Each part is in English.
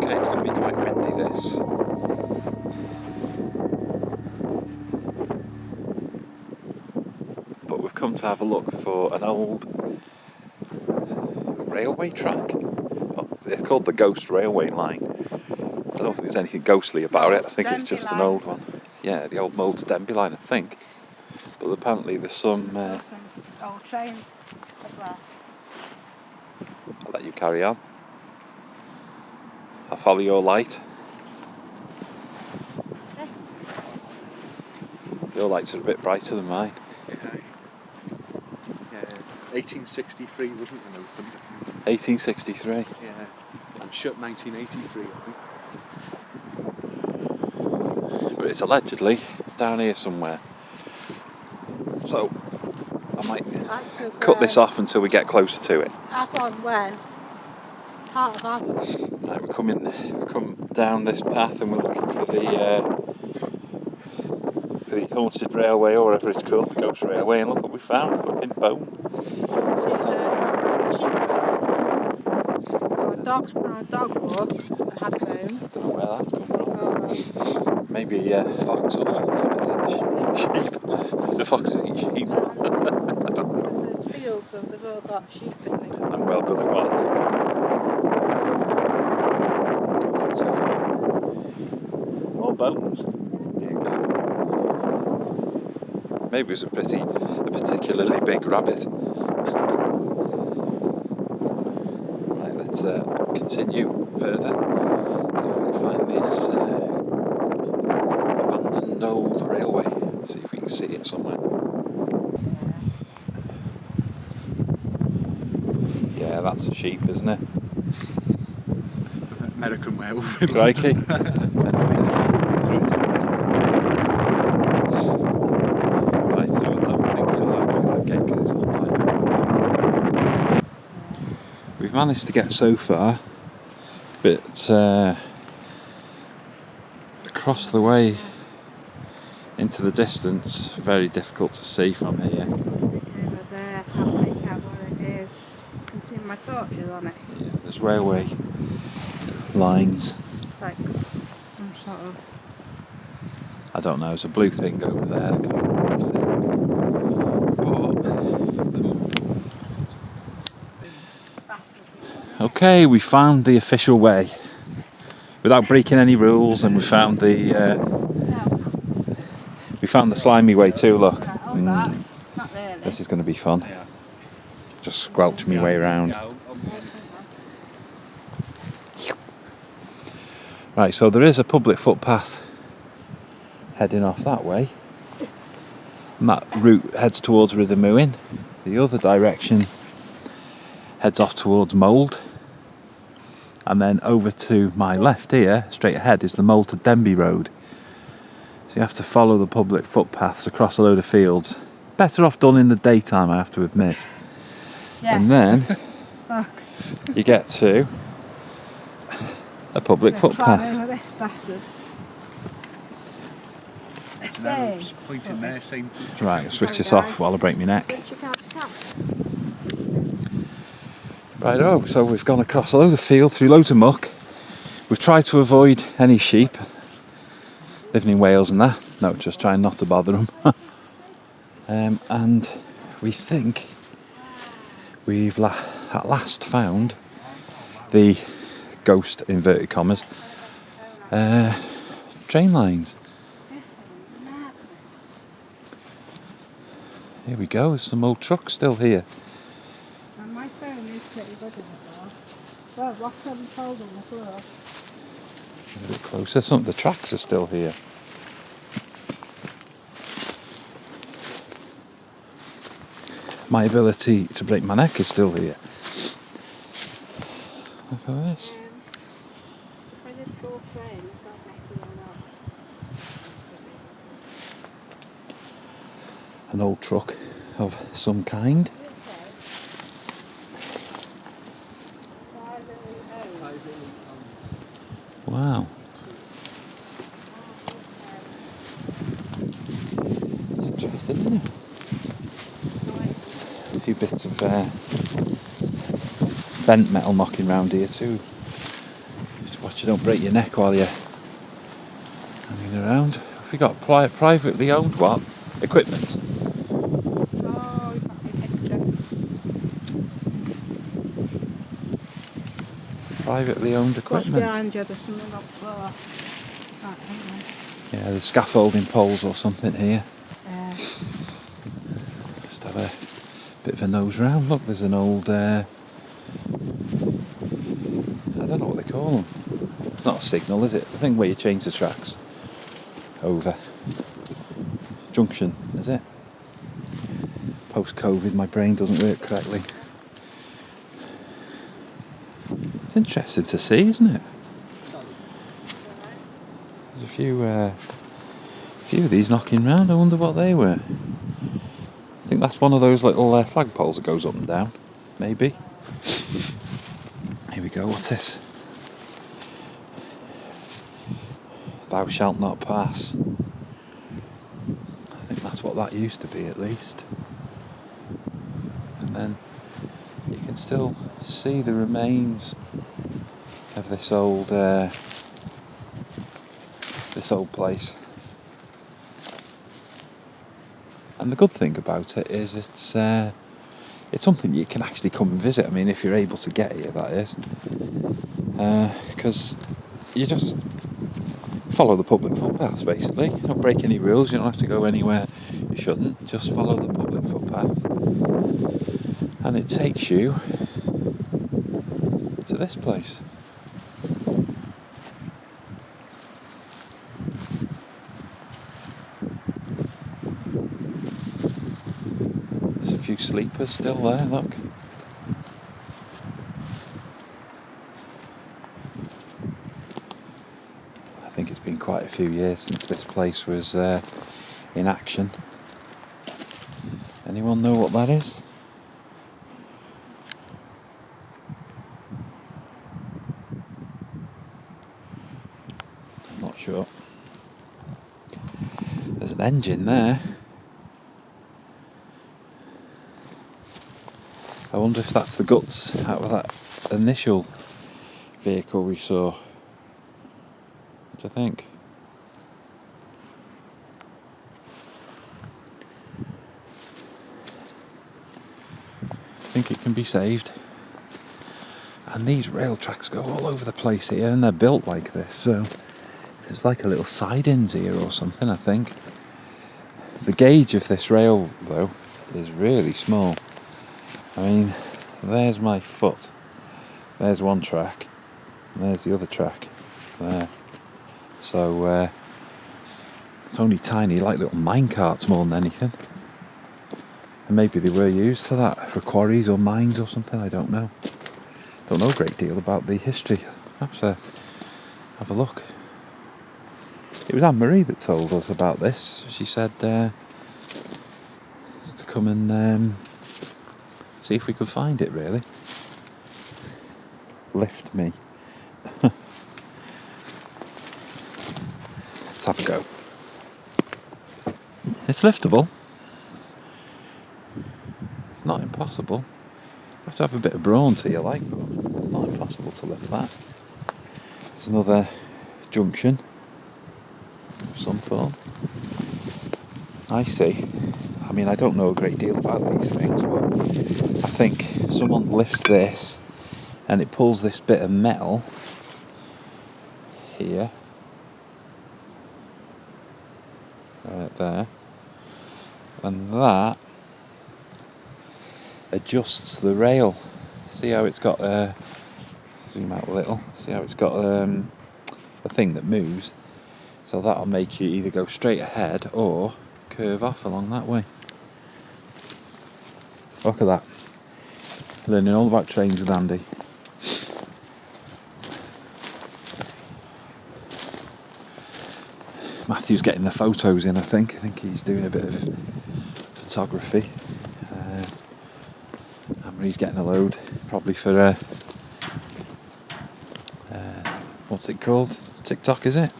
Okay, it's going to be quite windy this. But we've come to have a look for an old railway track. Oh, it's called the Ghost Railway Line. I don't think there's anything ghostly about it. I think it's just an old one. Yeah, the old Moulds Denby line, I think. But apparently there's some old trains as well. I'll let you carry on. I'll follow your light. Your lights are a bit brighter than mine. Yeah, 1863 wasn't it open? 1863. Yeah, and shut 1983, I think. But it's allegedly down here somewhere. So I might cut this off until we get closer to it. When? Right, we come down this path and we're looking for the haunted railway, or whatever it's called, the Ghost Railway, and look what we found, a flipping bone. Our dogs went on a dog walk and had a bone. I don't know where that's come from. Maybe fox or something. Sheep. The foxes eat sheep. I don't know. There's fields and they've all got sheep in them. I'm well good at wildlife. So, more bones. Dear God. Maybe it was a particularly big rabbit. Right, let's continue further. See if we can find this abandoned old railway. See if we can see it somewhere. Yeah, that's a sheep, isn't it? American werewolf. Crikey. Right, so I don't think you'll like that gate because it's all tiny. We've managed to get so far, but across the way into the distance, very difficult to see from here. Over there, I can't make out what it is. I can see my torches on it. Yeah, there's railway lines. Like some sort of... I don't know, there's a blue thing over there, I can't really see. But okay, we found the official way. Without breaking any rules, and we found the slimy way too, look. Not really. This is going to be fun. Just squelch me way around. Right, so there is a public footpath heading off that way. And that route heads towards Rhydymwyn. The other direction heads off towards Mould. And then over to my left here, straight ahead, is the Mould to Denby road. So you have to follow the public footpaths across a load of fields. Better off done in the daytime, I have to admit. Yeah. And then you get to a public footpath. This bastard. Pointing there, same. Right, I'll switch this off while I break my neck. Right, so we've gone across a load of field, through loads of muck. We've tried to avoid any sheep living in Wales and that. No, just trying not to bother them. And we think we've at last found the ghost, inverted commas, train lines. Here we go, there's some old trucks still here. And my phone is pretty good in the door. Well, what's on told on the floor? A bit closer, some of the tracks are still here. My ability to break my neck is still here. Look at this. If I did full frame, it's not better than that. An old truck of some kind. Wow. It's interesting, isn't it? A few bits of bent metal knocking around here too. Just watch so you don't break your neck while you're hanging around. Have we got privately owned what? Equipment? Oh, you've got me picture. Privately owned What's equipment. behind you? There's something up there. Right, hang on. Yeah, there's scaffolding poles or something here. Just have a bit of a nose round. Look, there's an old, I don't know what they call them. It's not a signal, is it? The thing where you change the tracks over. Junction, is it? Post-COVID, my brain doesn't work correctly. It's interesting to see, isn't it? There's a few of these knocking round. I wonder what they were. I think that's one of those little flagpoles that goes up and down. Maybe. Here we go. What's this? Thou shalt not pass. I think that's what that used to be, at least. And then you can still see the remains of this old place. And the good thing about it is it's something you can actually come and visit. I mean, if you're able to get here, that is, because you just follow the public footpaths, basically. You don't break any rules. You don't have to go anywhere you shouldn't. Just follow the public footpath, and it takes you to this place. There's a few sleepers still there, look. I think it's been quite a few years since this place was in action. Anyone know what that is? I'm not sure. There's an engine there. I wonder if that's the guts out of that initial vehicle we saw. What do you think? I think it can be saved. And these rail tracks go all over the place here, and they're built like this, so there's like a little sidings here or something, I think. The gauge of this rail, though, is really small. I mean, there's my foot. There's one track. And there's the other track. There. So, it's only tiny, like little mine carts more than anything. And maybe they were used for that, for quarries or mines or something, I don't know. Don't know a great deal about the history. Perhaps have a look. It was Anne-Marie that told us about this. She said to come and see if we could find it, really. Lift me. Let's have a go. It's liftable. It's not impossible. You have to have a bit of brawn to you, like, but it's not impossible to lift that. There's another junction of some form. I see. I mean, I don't know a great deal about these things, but I think someone lifts this and it pulls this bit of metal here, right there, and that adjusts the rail. See how it's got zoom out a little, see how it's got a thing that moves, so that'll make you either go straight ahead or curve off along that way. Look at that. Learning all about trains with Andy. Matthew's getting the photos in, I think. I think he's doing a bit of photography. Anne-Marie's getting a load, probably for, what's it called? TikTok, is it?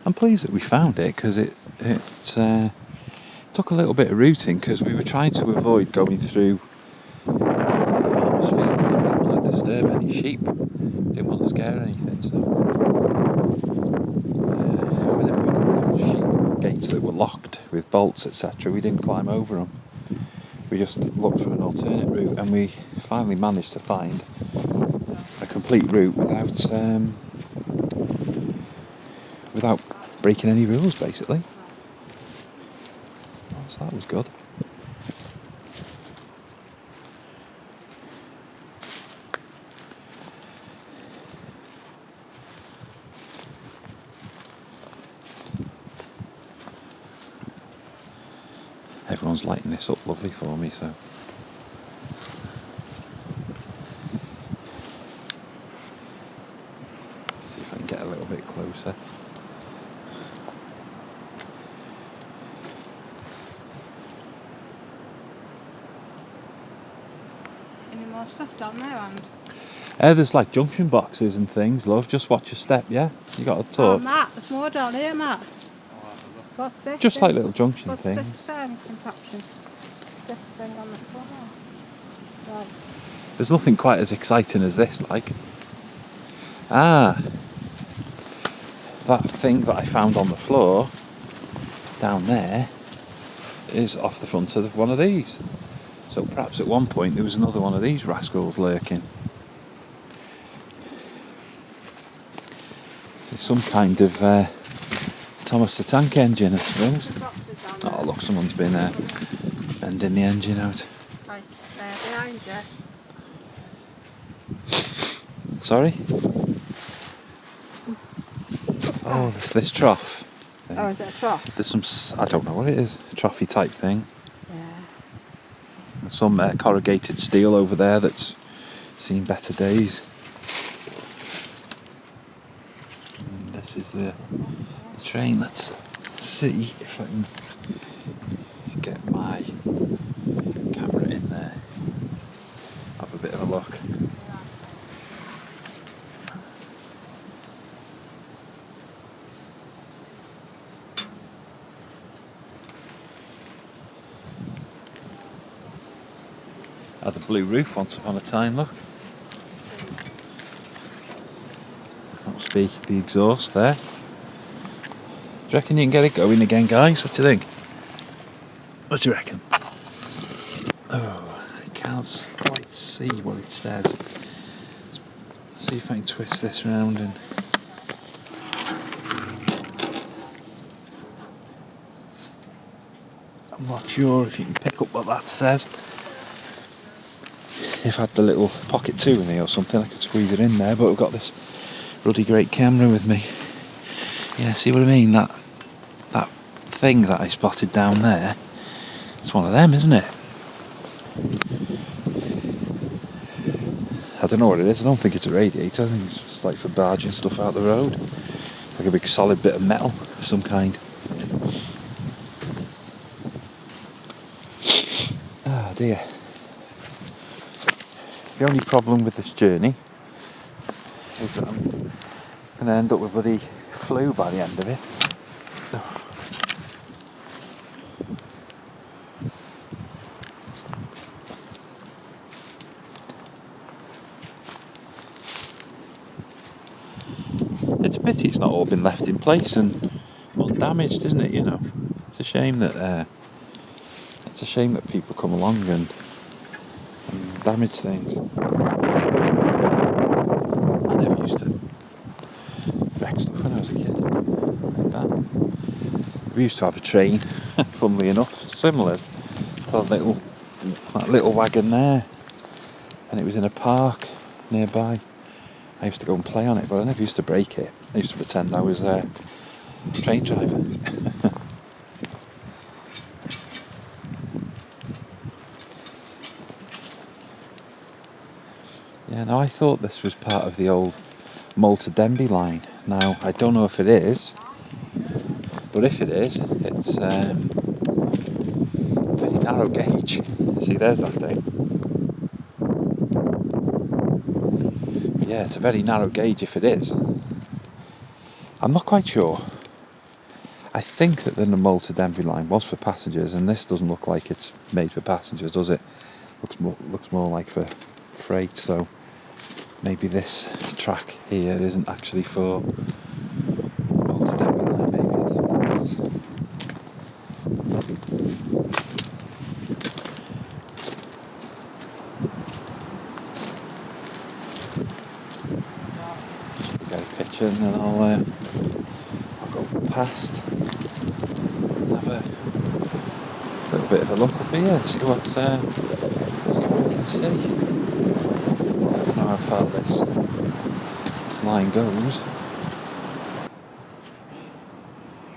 I'm pleased that we found it, because it's took a little bit of routing because we were trying to avoid going through the farmer's field because we didn't want to disturb any sheep. Didn't want to scare anything, so whenever we come across sheep gates that were locked with bolts, etc., we didn't climb over them. We just looked for an alternate route, and we finally managed to find a complete route without breaking any rules, basically. So that was good. Everyone's lighting this up lovely for me, so let's see if I can get a little bit closer. Any more stuff down there, and There's like junction boxes and things, love. Just watch your step, yeah? You got to oh, talk. Matt, there's more down here, Matt. What's this? Just thing? like little junction What's things. this contraption? This thing on the floor. Right. There's nothing quite as exciting as this, like. Ah, that thing that I found on the floor down there is off the front of one of these. So perhaps at one point there was another one of these rascals lurking. It's some kind of Thomas the Tank engine, I suppose. The boxes down there. Oh look, someone's been bending the engine out. Right there, behind you. Sorry? Oh, this trough. Oh, is it a trough? There's some, I don't know what it is, a trophy type thing. Yeah. Some corrugated steel over there that's seen better days. And this is the train. Let's see if I can get my camera in there. Have a bit of a look. Had a blue roof once upon a time, look. That must be the exhaust there. Do you reckon you can get it going again, guys? What do you think? What do you reckon? Oh, I can't quite see what it says. Let's see if I can twist this round and... I'm not sure if you can pick up what that says. If I had the little pocket 2 in me or something, I could squeeze it in there, but I've got this ruddy great camera with me. Yeah, see what I mean? That thing that I spotted down there, it's one of them, isn't it? I don't know what it is. I don't think it's a radiator. I think it's just like for barging stuff out the road. Like a big solid bit of metal of some kind. Ah, dear. The only problem with this journey is that I'm going to end up with bloody flu by the end of it. So. It's a pity it's not all been left in place and undamaged, isn't it? You know, it's a shame that people come along and damage things. I never used to wreck stuff when I was a kid like that. We used to have a train, funnily enough, similar to that little wagon there, and it was in a park nearby. I used to go and play on it, but I never used to break it. I used to pretend I was a train driver. Yeah, no, I thought this was part of the old Malta Denbigh line. Now, I don't know if it is, but if it is, it's very narrow gauge. See, there's that thing. Yeah, it's a very narrow gauge if it is. I'm not quite sure. I think that the Malta Denby line was for passengers, and this doesn't look like it's made for passengers, does it? Looks more like for freight. So maybe this track here isn't actually for Malta Denby line. Maybe it's something else. Get a picture, and then I'll go past and have a little bit of a look up here and see what we can see. I don't know how far this line goes.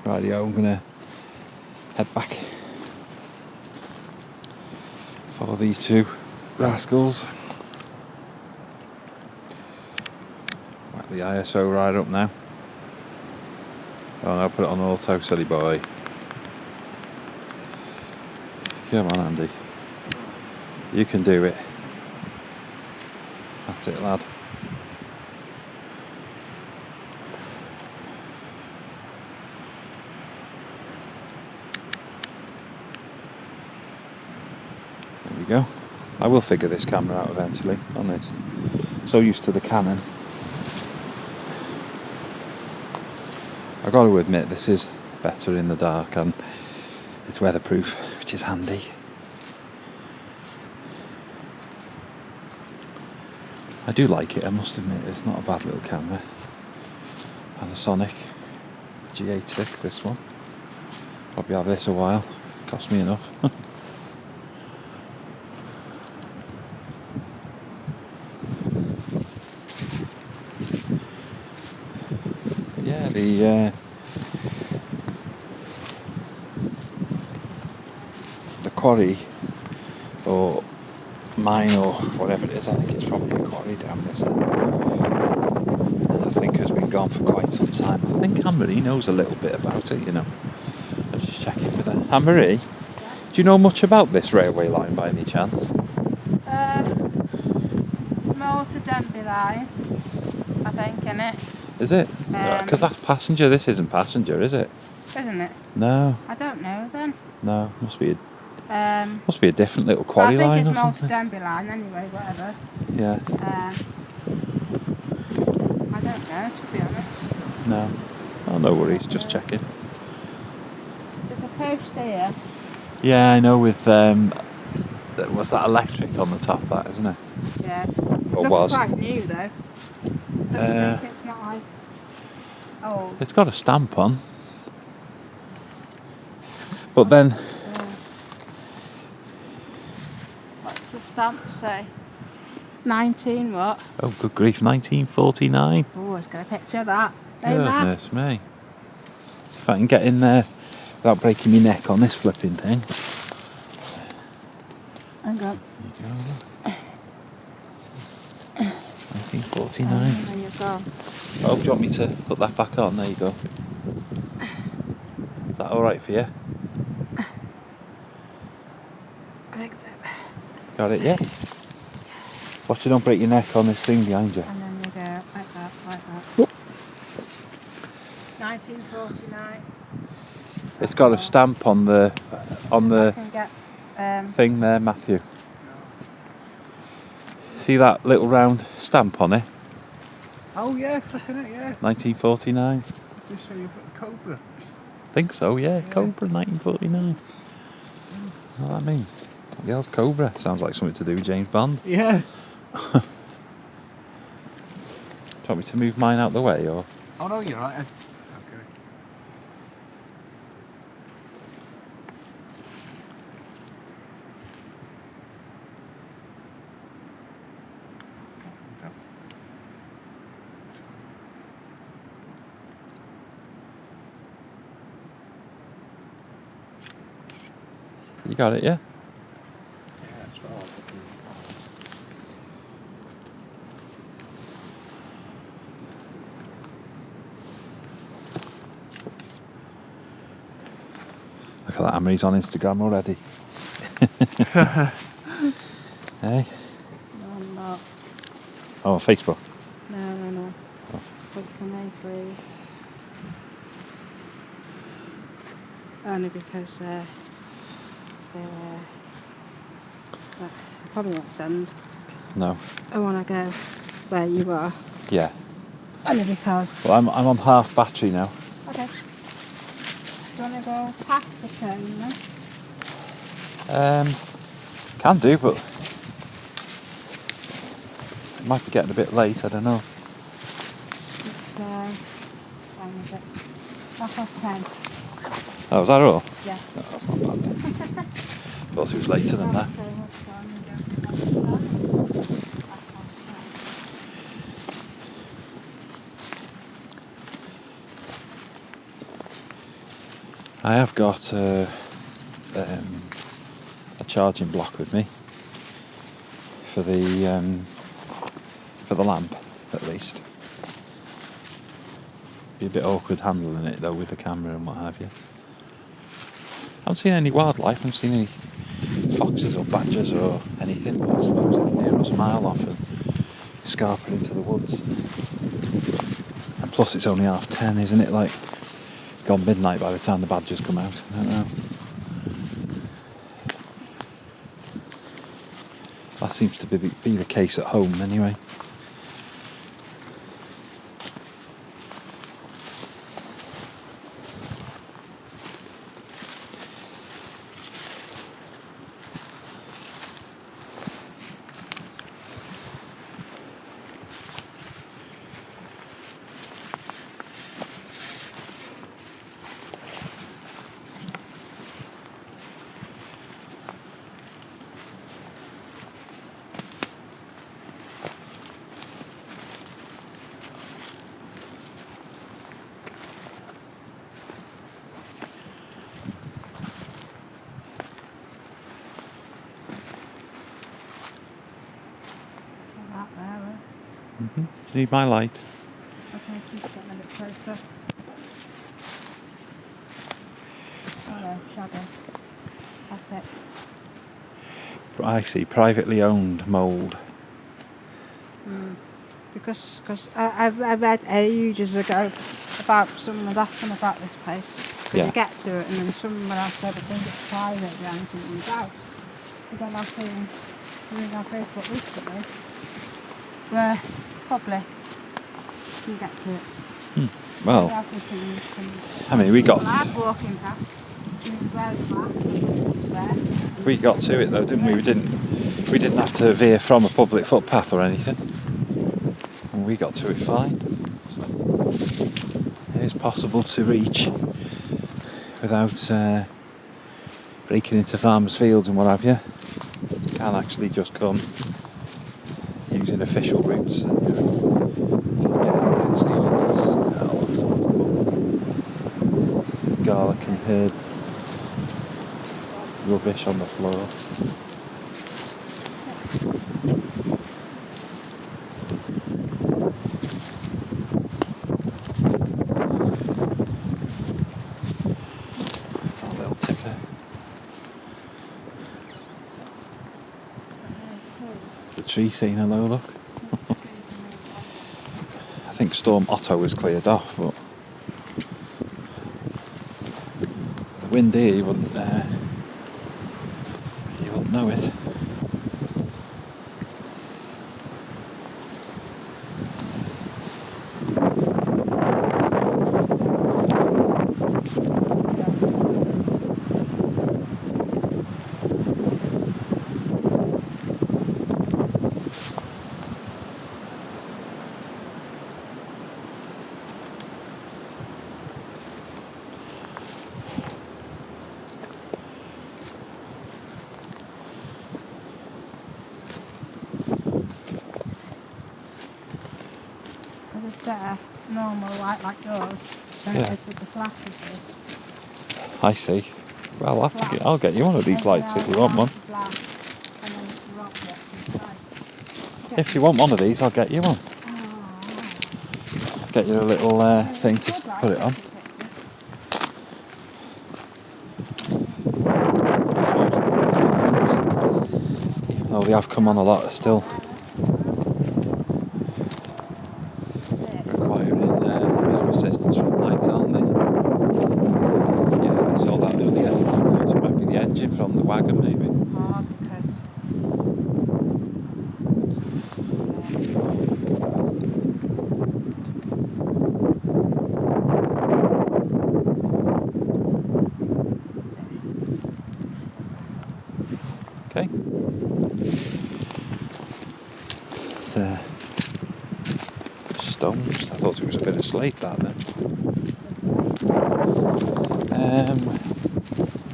Rightio, I'm gonna head back. Follow these two rascals. Whack the ISO right up now. Oh no, put it on auto, silly boy. Come on, Andy. You can do it. That's it, lad. There we go. I will figure this camera out eventually, honest. So used to the Canon. I got to admit, this is better in the dark and it's weatherproof, which is handy. I do like it, I must admit. It's not a bad little camera. Panasonic GH6, this one. Probably have this a while. Cost me enough. Yeah, the quarry, or mine, or whatever it is, I think it's probably a quarry down this end. I think has been gone for quite some time. I think Anne-Marie knows a little bit about it, you know. I'll just check it with her. Anne-Marie, do you know much about this railway line by any chance? Malta Denby line, I think, innit? Is it? Because that's passenger. This isn't passenger, is it? Isn't it? No. I don't know then. No. Must be a different little quarry I line think or it's Malta something. Denby line anyway, whatever. Yeah. I don't know, to be honest. No. Oh, no worries. Just checking. There's a post here. Yeah, I know. With what's that electric on the top? That isn't it? Yeah. Or Looks was? quite new though. Don't think it's not like old. It's got a stamp on. But then, What's the stamp say? 19 what? oh good grief, 1949. Oh, it's got a picture of that. Hey, Matt. Goodness me. If I can get in there without breaking my neck on this flipping thing. Hang on. There you go. 1949. There you go. Oh, do you want me to put that back on? There you go. Is that alright for you? I think so. Got it, yeah? Watch you don't break your neck on this thing behind you. And then you go like that, like that. Whoop. 1949. It's got a stamp on the I can get, thing there, Matthew. See that little round stamp on it? Oh yeah, flipping it, yeah. 1949. Just so you put Cobra. Think so, yeah. Cobra, 1949. What that means? What the hell's Cobra? Sounds like something to do with James Bond. Yeah. Do you want me to move mine out the way, or? Oh no, you're right. Okay. You got it, yeah? Yeah, that's well. Look at that, Amory's on Instagram already. Hey? no, I'm not. Oh, on Facebook. No. Oh. Wait for me, please. 1949. only because they probably won't send. No. I want to go where you are, Yeah. only because. Well, I'm on half battery now. Okay. Do you want to go past the turn then? Can do, but it might be getting a bit late. I don't know. It's when is it? 10:30. Oh, was that all? Yeah. No, that's not bad then. Thought it was later than that. I have got a charging block with me for the lamp, at least. Be a bit awkward handling it though with the camera and what have you. I haven't seen any wildlife. I haven't seen any foxes or badgers or anything. But I suppose they can hear us a mile off and scarper into the woods. And plus, it's only 10:30, isn't it? Like gone midnight by the time the badgers come out. I don't know. That seems to be the case at home anyway. Do you need my light? Okay, keep getting a bit closer. Oh no, shadow. That's it. I see, privately owned mould. Because I read ages ago about someone had asked them about this place. Could Yeah. you get to it? And then someone else said, I think it's private behind somebody's house. But then I've seen something on Facebook recently where probably you can get to it. Well, I mean, we Well, got I'm walking past. we got to it though, didn't we? We didn't have to veer from a public footpath or anything, and we got to it fine. So it is possible to reach without breaking into farmers' fields and what have you. You can actually just come using official routes, and you can get against the orders. Garlic and herb rubbish on the floor. It's that little tipper. The tree scene, hello, look. I think Storm Otto was cleared off, but the wind here, you wouldn't know it. Better normal light like yours than Yeah. it is with the flashes. I see. Well, I'll get you one of these lights if you want one. If you want one of these, I'll get you one. Get you a little thing to put it on. Oh, they have come on a lot still. Requiring a bit of assistance from lights, aren't they? Yeah, I saw that wagon maybe. Oh, because Okay. It's stones. I thought it was a bit of slate that then.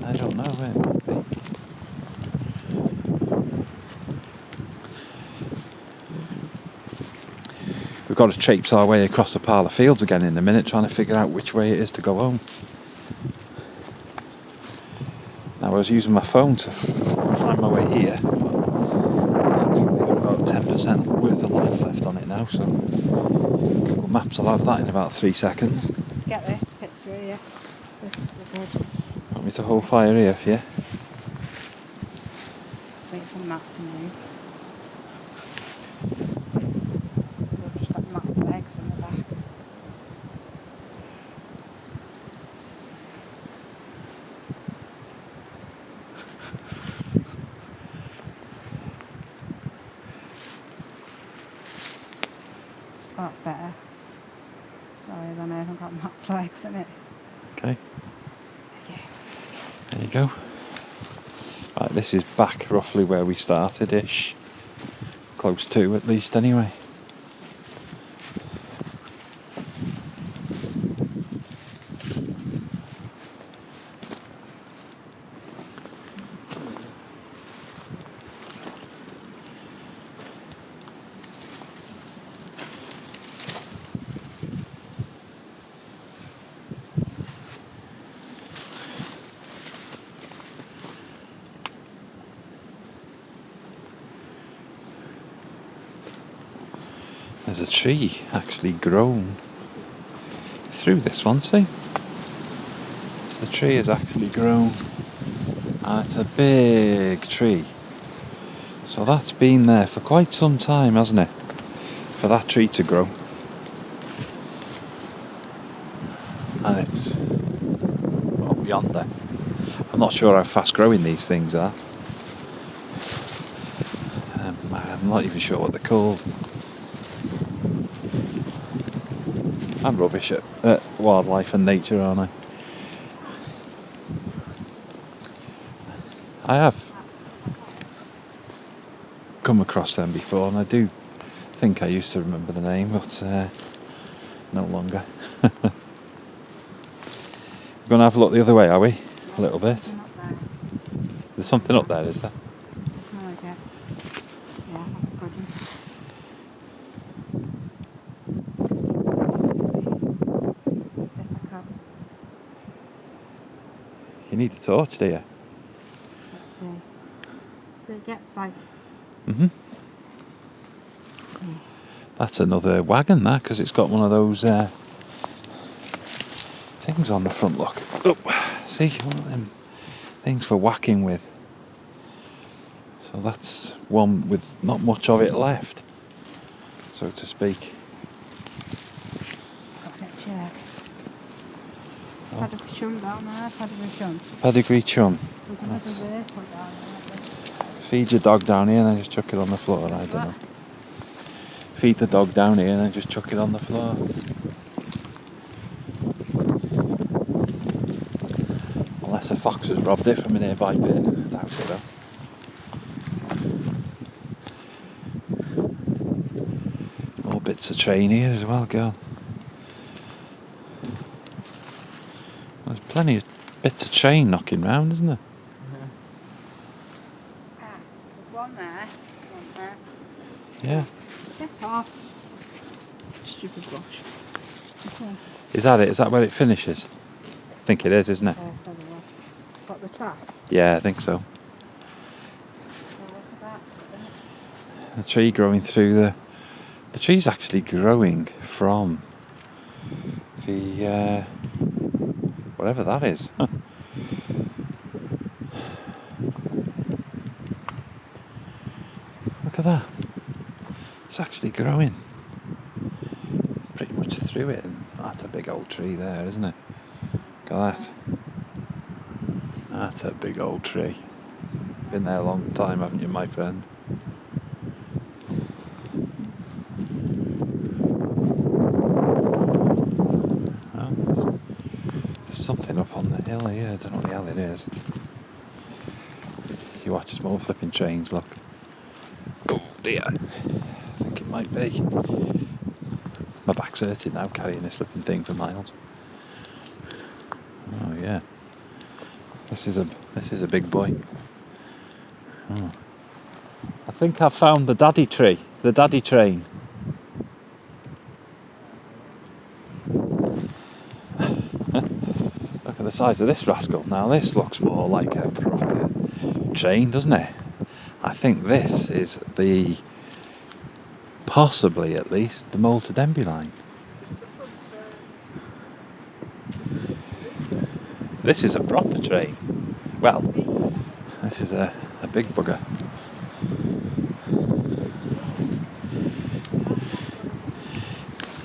I don't know where it might be. We've got to traipse our way across the pile of fields again in a minute, trying to figure out which way it is to go home. Now I was using my phone to find my way here. It's only got about 10% worth of light left on it now, so Google Maps will have that in about 3 seconds. let's get this picture here. This is a good. Want me to hold fire here for you? Wait for the map to move. We've just got Matt's legs on the back. Oh, that's better. Sorry, then I haven't got Matt's legs in it. Okay. There you go. Right, this is back roughly where we started-ish. Close to, at least, anyway. There's a tree actually grown through this one, see? The tree has actually grown, and it's a big tree. So that's been there for quite some time, hasn't it? For that tree to grow. And it's up yonder. I'm not sure how fast growing these things are. I'm not even sure what they're called. I'm rubbish at wildlife and nature, aren't I? I have come across them before, and I do think I used to remember the name, but no longer. We're going to have a look the other way, are we? A little bit. There's something up there, is there? I like it. Yeah, that's a good one. Difficult. You need a torch, do you? Let's see. So it gets like. That's another wagon, that, because it's got one of those things on the front, look. Oh, see, one of them things for whacking with. So that's one with not much of it left, so to speak. Got to check. Pedigree chum down there, pedigree chum. Pedigree chum. We can have a vehicle down there. Feed your dog down here and then just chuck it on the floor, I don't know. Feed the dog down here and then just chuck it on the floor. Unless a fox has robbed it from a nearby bit. I doubt it though. All bits of train here as well, girl. There's plenty of bits of train knocking round, isn't there? There's one there. One there. Yeah. Get off. Stupid bush. Okay. Is that it? Is that where it finishes? I think it is, isn't it? So the got the track. Yeah, I think so. Oh, look at that. The tree growing through the tree's actually growing from the whatever that is. Look at that. It's actually growing pretty much through it, and that's a big old tree there, isn't it? Look at that. That's a big old tree. Been there a long time, haven't you, my friend? Oh, there's something up on the hill here. I don't know what the hell it is. You watch us more flipping trains, look. Oh dear. I think it might be. My back's hurting now carrying this flipping thing for miles. Oh yeah. This is a big boy. Oh. I think I've found the daddy tree, the daddy train. Look at the size of this rascal. Now this looks more like a proper train, doesn't it? I think this is possibly at least, the Rhydymwyn line. This is a proper train. Well, this is a big bugger.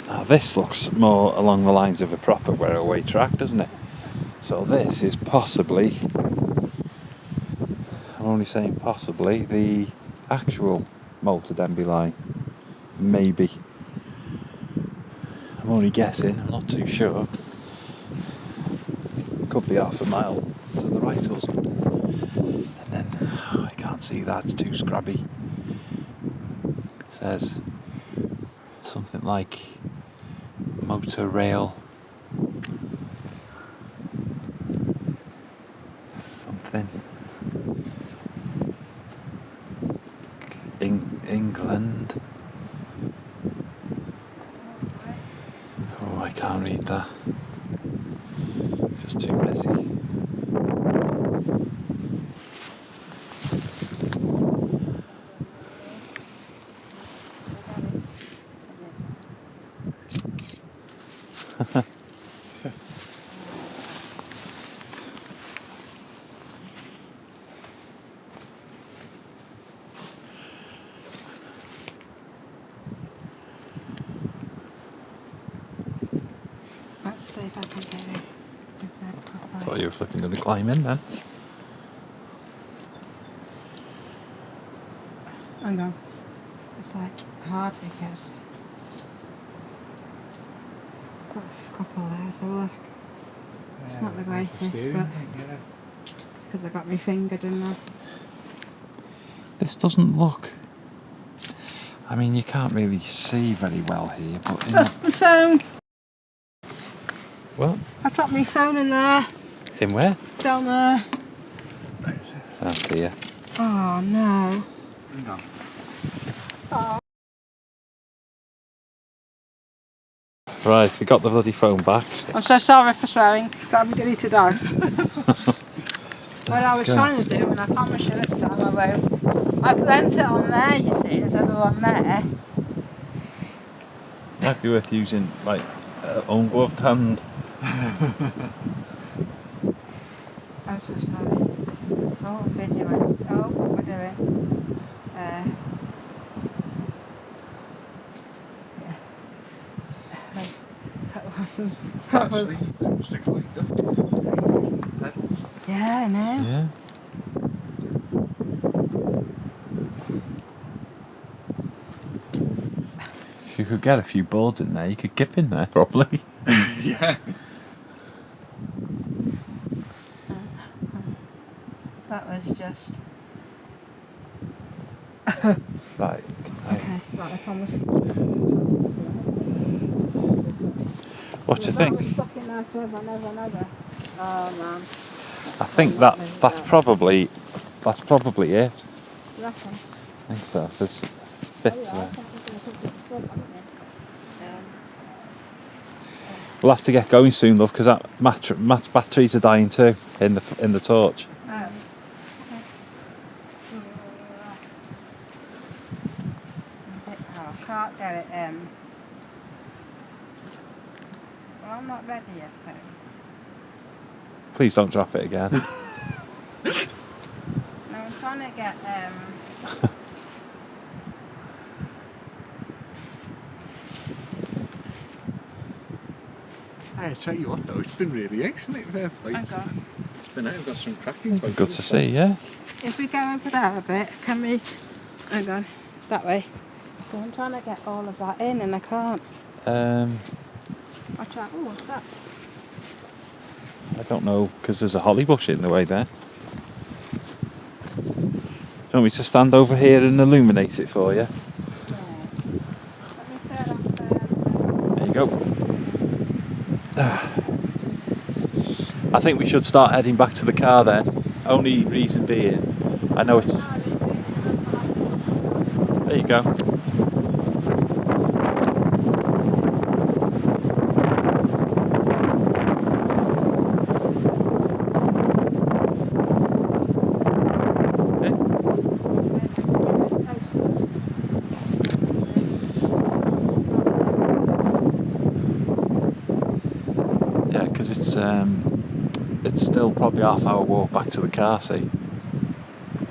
Now this looks more along the lines of a proper railway track, doesn't it? So this is possibly, I'm only saying possibly, the actual Rhydymwyn line. Maybe. I'm only guessing, I'm not too sure. Could be half a mile to the right or something. And then, I can't see that, it's too scrubby. It says something like motor rail. Something. England. Oh, I can't read that. It's just too messy. Let's see if I can get it. I thought you were flipping going to climb in then. Hang on. It's like hard because I've got a couple there, so look. It's not the greatest, but because I got my finger, didn't I? This doesn't look. I mean, you can't really see very well here, but My phone! Well, I dropped my phone in there. in where? Down there. Oh dear. Oh no. No. Oh. Right, we got the bloody phone back. I'm so sorry for swearing. That'll be deleted out. What I was trying to do, and I promise you this time I won't. I've lent it on there, you see, instead of on there. Might be worth using like ungloved hand. I'm so sorry. Oh, I'm videoing. Oh, what we're doing. Yeah. That wasn't. That was. Yeah, I know. Yeah. If you could get a few boards in there, you could kip in there properly. Yeah. That was just. Right. Okay, right, I promise. What do you think? That was stuck in there forever and ever and ever. Oh man. I think that's probably it. You reckon? I think so. There's bits Oh, yeah, I there. think we're going to put this foot on it. We'll have to get going soon, love, because Matt's batteries are dying too in the torch. Oh. Okay. Oh, I can't get it in. Well, I'm not ready yet, so. Please don't drop it again. No, I'm trying to get, I tell you what though, it's been really excellent. Fair play. hang on. Flipping out, we've got some cracking photos. Good to see, yeah. If we go over there a bit, can we... Hang on, that way. So I'm trying to get all of that in and I can't. Watch out. Oh, what's that? I don't know, because there's a holly bush in the way there. Do you want me to stand over here and illuminate it for you? Yeah. Let me turn off There you go. I think we should start heading back to the car then. Only reason being, I know it's... There you go. Yeah, because it's still probably half-hour walk back to the car, see,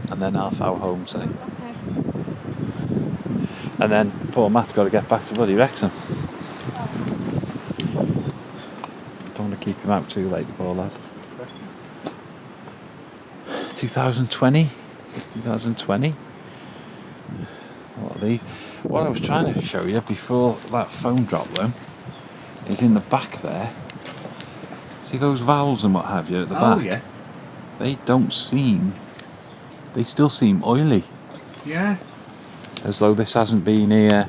and then half-hour home, see, Okay. and then poor Matt's got to get back to bloody Wrexham. Don't want to keep him out too late, the poor lad. 2020. What are these? What I was trying to show you before that phone dropped though is in the back there. See those valves and what have you at the back? Oh, yeah. They still seem oily. Yeah. As though this hasn't been here,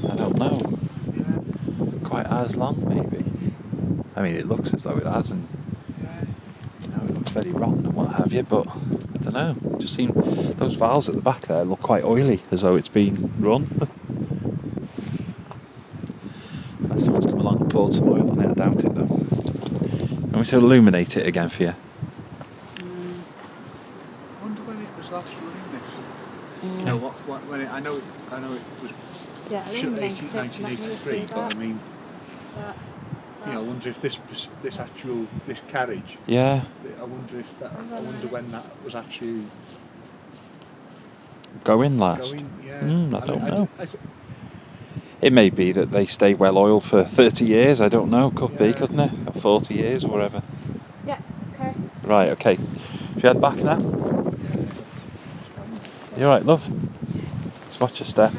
I don't know, Yeah. quite as long maybe. I mean, it looks as though it hasn't. Yeah. You know, it looks very rotten and what have you, but I don't know. It just seem those valves at the back there look quite oily, as though it's been run. Unless someone's come along and poured some oil on it, I doubt it though. Want me to illuminate it again for you? I wonder when it was last running this. You know, when it, I know it was Yeah, shut illuminate it, 1983, let me but see I mean, that. you know, I wonder if this carriage. Yeah. I wonder when that was actually Going last? going. Yeah. I don't know. I It may be that they stay well oiled for 30 years, I don't know, could be, Yeah. couldn't it? Or 40 years or whatever. Yeah, okay. Right, okay. Should we head back now? You alright, love? Just watch your step.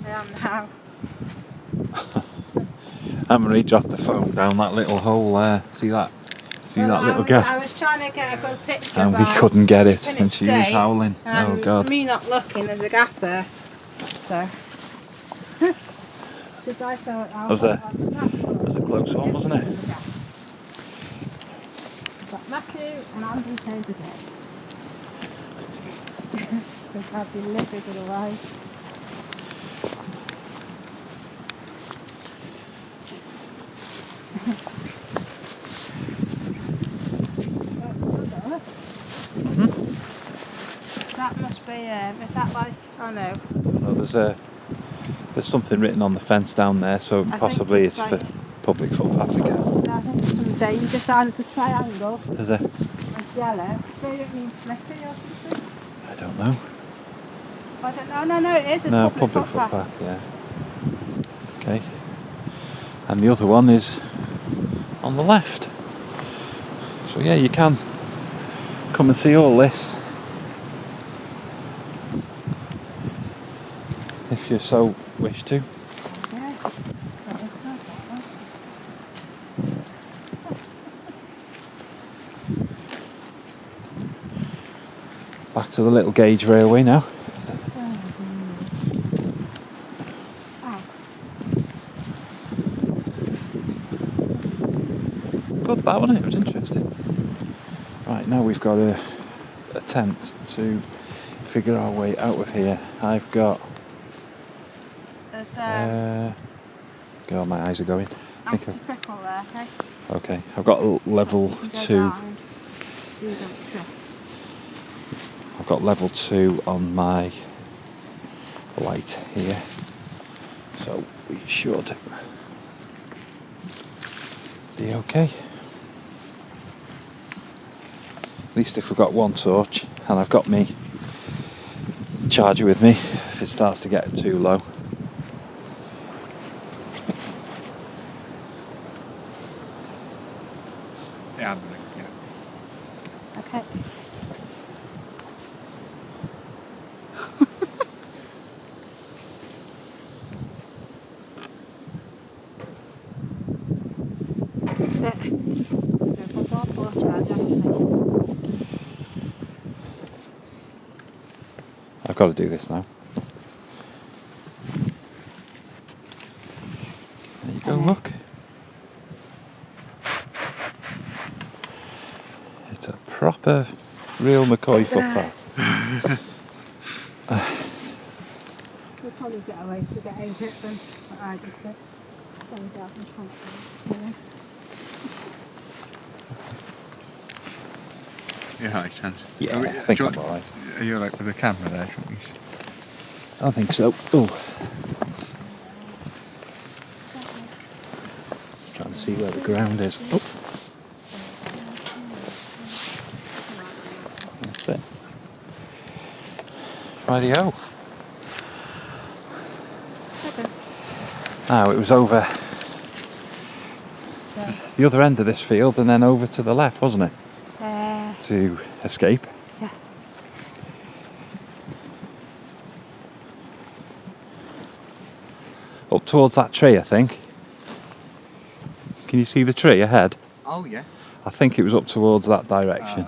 I am now. Anne-Marie dropped the phone down that little hole there. See that? See that little I gap? was trying to get a good picture. And we couldn't get it, in and its she was state, howling. Oh and God. me not looking, there's a gap there. So. Because I thought I Was That was a close one, wasn't it? Got Matthew and Andrew came today. Because I'd be livid otherwise. That must be, is that like, oh no. No, there's something written on the fence down there, so I possibly think it's it's for public footpath again. I think it's some danger sign. It's a triangle. Is it? It's yellow. Maybe it means slippery or something. I don't know. I don't know. No, it is. It's No, public footpath, yeah. Okay. And the other one is on the left. So yeah, you can come and see all this if you so wish to. Yeah. Back to the little gauge railway now. Good that, wasn't it? It was interesting. Right, now we've got to attempt to figure our way out of here. I've got... There's God, my eyes are going. anti-prickle there, okay? Okay, I've got level You go 2. down, you don't trip. I've got level 2 on my light here. So we should be okay. At least if we've got one torch, and I've got me charger with me if it starts to get too low. yeah. got to do this now. There you go, look. It's a proper, real McCoy footpath. We'll probably get away to get out it then. What I just did. So we don't have Yeah, makes sense. Yeah, Are we- I think do you I'm want- alright. Are you like with the camera there? Shouldn't we? I don't think so. Oh. Trying to see where the ground is. Oh. That's it. Rightio. Now it was over the other end of this field and then over to the left, wasn't it? To escape. Yeah. Up towards that tree, I think. Can you see the tree ahead? Oh yeah. I think it was up towards that direction.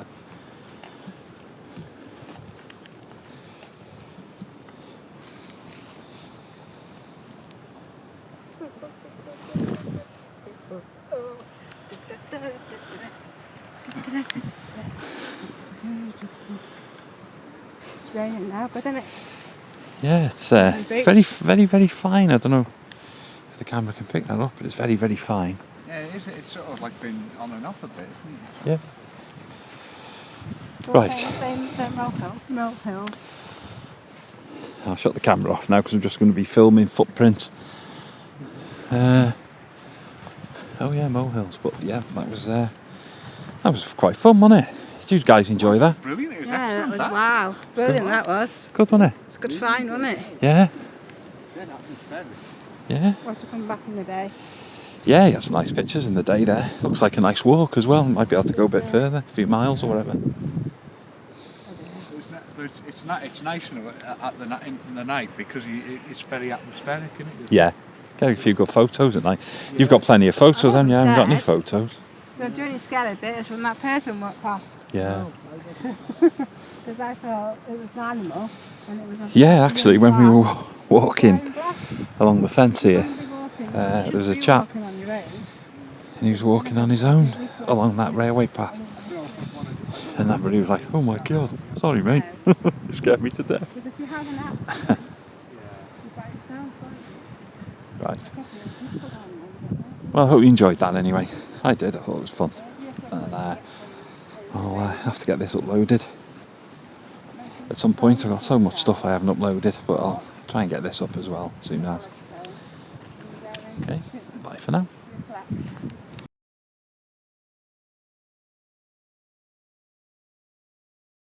It's raining now, but isn't it? Yeah, it's very, very, very fine. I don't know if the camera can pick that up, but it's very, very fine. Yeah, it is. It's sort of like been on and off a bit, isn't it? Yeah. So Right. Mill Hill. I'll shut the camera off now because I'm just going to be filming footprints. Oh yeah, molehills. But yeah, that was quite fun, wasn't it? Did you guys enjoy that? Brilliant. It was Yeah, that excellent. was wow. Brilliant that was. Good, wasn't it? It's a good find, wasn't it? Yeah. Yeah, atmospheric. Yeah. Or to come back in the day. Yeah, he had some nice pictures in the day there. Looks like a nice walk as well. Might be able to go a bit further, a few miles or whatever. It's nice in the night because it's very atmospheric, isn't it? Yeah. Get a few good photos at night. You've got plenty of photos, haven't you? I haven't got any photos. The only scary bit is when that person walked past. Yeah. Because I thought it was an animal. And it was a Yeah, actually, when we were walking black. along the fence here, There there was a chap and he was walking on his own along that railway path. And everybody was like, oh my God, sorry mate, you scared me to death. Because if you have an app, you buy yourself, Right. Well, I hope you enjoyed that anyway. I did, I thought it was fun. And I'll have to get this uploaded at some point. I've got so much stuff I haven't uploaded, but I'll try and get this up as well soon as. Okay, bye for now.